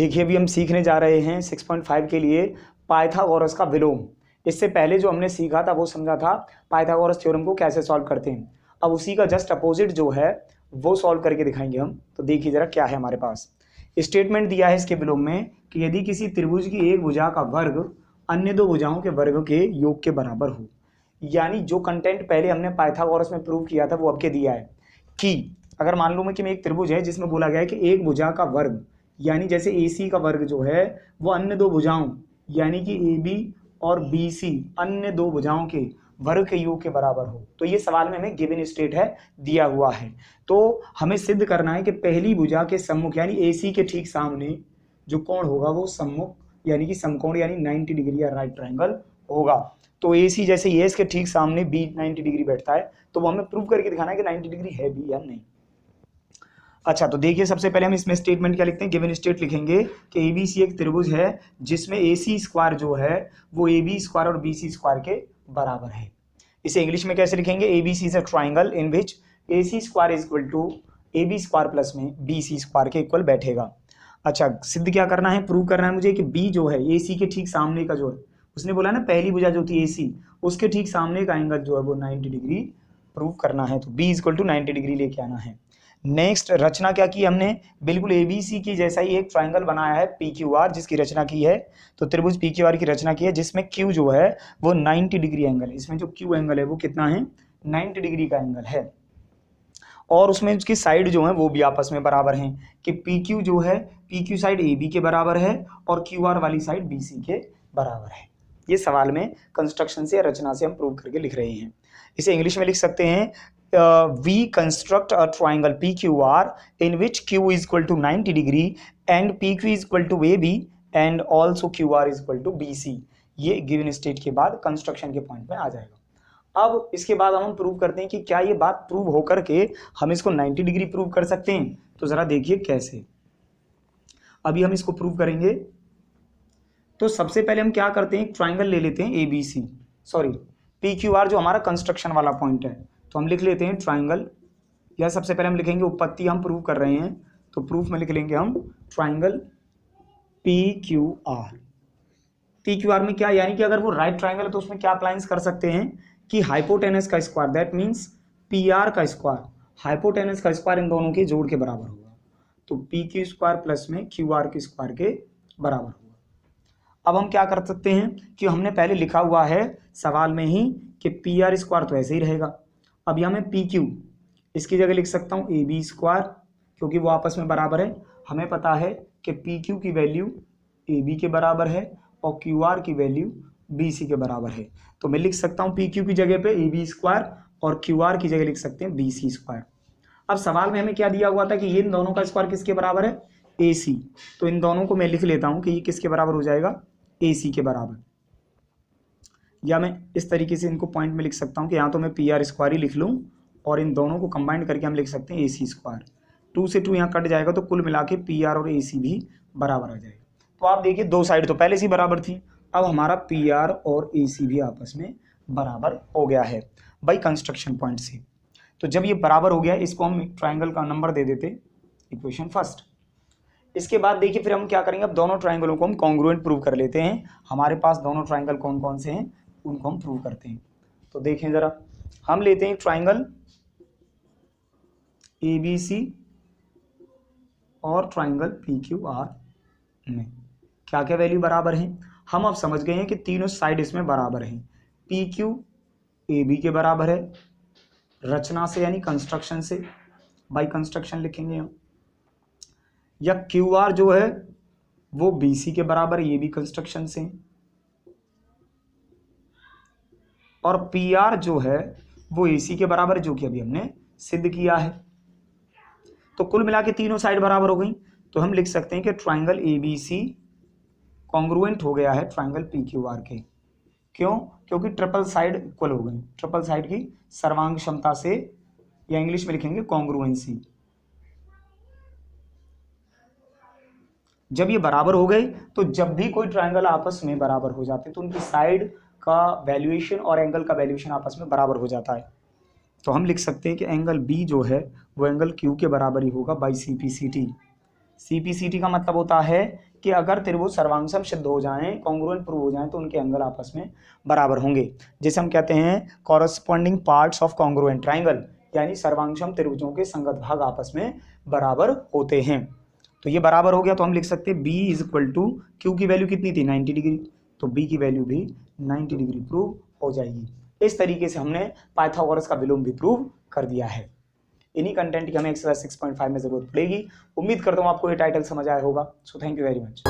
देखिए अभी हम सीखने जा रहे हैं 6.5 के लिए पाइथागोरस का विलोम। इससे पहले जो हमने सीखा था वो समझा था पाइथागोरस थ्योरम को कैसे सॉल्व करते हैं। अब उसी का जस्ट अपोजिट जो है वो सॉल्व करके दिखाएंगे हम। तो देखिए जरा क्या है हमारे पास। स्टेटमेंट दिया है इसके विलोम में कि यदि किसी त्रिभुज की एक भुजा का वर्ग अन्य दो भुजाओं के वर्ग के योग के बराबर हो, यानी जो कंटेंट पहले हमने पाइथागोरस में प्रूव किया था वो अब के दिया है कि अगर मान लो कि एक त्रिभुज है जिसमें बोला गया है कि एक भुजा का वर्ग यानी जैसे AC का वर्ग जो है वो अन्य दो भुजाओं यानी कि AB और BC अन्य दो भुजाओं के वर्ग के योग के बराबर हो। तो ये सवाल में हमें गिवन स्टेट है दिया हुआ है। तो हमें सिद्ध करना है कि पहली भुजा के सम्मुख यानी AC के ठीक सामने जो कोण होगा वो सम्मुख यानी कि समकोण यानी 90 डिग्री या राइट ट्रायंगल होगा। तो AC जैसे ये इसके ठीक सामने B 90 डिग्री बैठता है, तो वो हमें प्रूव करके दिखाना है कि 90 डिग्री है भी या नहीं। अच्छा, तो देखिए सबसे पहले हम इसमें स्टेटमेंट क्या लिखते हैं, गिवन स्टेट लिखेंगे कि ABC एक त्रिभुज है जिसमें AC स्क्वायर जो है वो AB स्क्वायर और BC स्क्वायर के बराबर है। इसे इंग्लिश में कैसे लिखेंगे, ABC is a triangle in which AC square is equal to AB square plus में BC स्क्वायर के इक्वल बैठेगा। अच्छा, सिद्ध क्या करना है, प्रूव करना है मुझे कि B जो है AC के ठीक सामने का जो है, उसने बोला ना पहली भुजा जो थी AC उसके ठीक सामने का एंगल जो है वो 90 डिग्री प्रूव करना है। तो B इक्वल टू 90 डिग्री लेके आना है। नेक्स्ट रचना क्या की हमने, बिल्कुल ABC की जैसा ही एक ट्राइंगल बनाया है PQR जिसकी रचना की है। तो त्रिभुज PQR की रचना की है जिसमें Q जो है वो 90 डिग्री एंगल है। इसमें जो Q एंगल है वो कितना है, 90 डिग्री का एंगल है। और उसमें उसकी साइड जो है वो भी आपस में बराबर हैं कि PQ जो है PQ साइड AB के बराबर है और QR वाली साइड BC के बराबर है। ये सवाल में कंस्ट्रक्शन से या रचना से हम प्रूव करके लिख रहे हैं। इसे इंग्लिश में लिख सकते हैं, we construct a triangle PQR in which Q is equal to 90 degree and PQ is equal to AB and also QR is equal to BC। ये गिवन स्टेट के बाद कंस्ट्रक्शन के पॉइंट में आ जाएगा। अब इसके बाद हम प्रूव करते हैं कि क्या ये बात प्रूव होकर के हम इसको 90 डिग्री प्रूव कर सकते हैं। तो जरा देखिए कैसे। अभी हम इसको प्रूव करेंगे। तो सबसे पहले हम क्या करते हैं, ट्राइंगल ले लेते हैं ABC, सॉरी PQR जो हमारा कंस्ट्रक्शन वाला पॉइंट है। तो हम लिख लेते हैं ट्राइंगल, या सबसे पहले हम लिखेंगे उत्पत्ति हम प्रूव कर रहे हैं तो प्रूफ में लिख लेंगे हम ट्राइंगल PQR। PQR में क्या, यानी कि अगर वो राइट ट्राइंगल है तो उसमें क्या अप्लाइंस कर सकते हैं कि हाइपोटेनस का स्क्वायर दैट मीन्स PR का स्क्वायर हाइपोटेनस का स्क्वायर इन दोनों के जोड़ के बराबर होगा। तो PQ स्क्वायर प्लस में QR के स्क्वायर के बराबर होगा। अब हम क्या कर सकते हैं कि हमने पहले लिखा हुआ है सवाल में ही कि PR स्क्वायर तो ऐसे ही रहेगा। अब यहाँ मैं PQ इसकी जगह लिख सकता हूँ AB स्क्वायर क्योंकि वो आपस में बराबर है। हमें पता है कि PQ की वैल्यू AB के बराबर है और QR की वैल्यू BC के बराबर है। तो मैं लिख सकता हूँ PQ की जगह पे AB स्क्वायर और QR की जगह लिख सकते हैं BC स्क्वायर। अब सवाल में हमें क्या दिया हुआ था कि ये इन दोनों का स्क्वायर किसके बराबर है, AC। तो इन दोनों को मैं लिख लेता हूँ कि ये किसके बराबर हो जाएगा, AC के बराबर। या मैं इस तरीके से इनको पॉइंट में लिख सकता हूँ कि यहाँ तो मैं PR स्क्वायर ही लिख लूँ और इन दोनों को कंबाइन करके हम लिख सकते हैं AC स्क्वायर। 2 से 2 यहाँ कट जाएगा तो कुल मिला के PR और AC भी बराबर आ जाएगा। तो आप देखिए दो साइड तो पहले से ही बराबर थी, अब हमारा PR और AC भी आपस में बराबर हो गया है बाई कंस्ट्रक्शन पॉइंट से। तो जब ये बराबर हो गया इसको हम ट्राइंगल का नंबर दे देते इक्वेशन फर्स्ट। इसके बाद देखिए फिर हम क्या करेंगे, अब दोनों ट्राइंगलों को हम कॉन्ग्रुएंट प्रूव कर लेते हैं। हमारे पास दोनों ट्राइंगल कौन कौन से हैं उनको हम प्रूव करते हैं। तो देखें जरा, हम लेते हैं ट्राइंगल ABC और ट्राइंगल PQR में क्या क्या वैल्यू बराबर है। हम अब समझ गए हैं कि तीनों साइड इसमें बराबर हैं। PQ AB के बराबर है रचना से यानी कंस्ट्रक्शन से, बाई कंस्ट्रक्शन लिखेंगे हम। या QR जो है वो BC के बराबर, ये भी कंस्ट्रक्शन से। और PR जो है वो AC के बराबर जो कि अभी हमने सिद्ध किया है। तो कुल मिला के तीनों साइड बराबर हो गई। तो हम लिख सकते हैं कि ट्राइंगल ABC कॉन्ग्रुएंट हो गया है ट्राइंगल PQR के। क्यों, क्योंकि ट्रिपल साइड इक्वल हो गई, ट्रिपल साइड की सर्वांग क्षमता से, या इंग्लिश में लिखेंगे कॉन्ग्रुएंसी। जब ये बराबर हो गए तो जब भी कोई ट्राइंगल आपस में बराबर हो जाते तो उनकी साइड का वैल्यूएशन और एंगल का वैल्यूएशन आपस में बराबर हो जाता है। तो हम लिख सकते हैं कि एंगल B जो है वो एंगल Q के बराबर ही होगा बाई CPCT। CPCT का मतलब होता है कि अगर त्रिभुज सर्वांगसम सिद्ध हो जाएं, कॉन्ग्रुएंट प्रूव हो जाएं, तो उनके एंगल आपस में बराबर होंगे, जिसे हम कहते हैं corresponding parts of congruent triangle, यानी सर्वांगसम त्रिभुजों के संगत भाग आपस में बराबर होते हैं। तो ये बराबर हो गया, तो हम लिख सकते हैं b is equal to, Q value वैल्यू कितनी थी 90 डिग्री, तो b की वैल्यू भी 90 डिग्री प्रूव हो जाएगी। इस तरीके से हमने पाइथागोरस का विलोम भी प्रूव कर दिया है। इन्हीं कंटेंट की हमें एक्सरसाइज 6.5 में जरूरत पड़ेगी। उम्मीद करता हूँ आपको ये टाइटल समझ आया होगा। So thank you very much.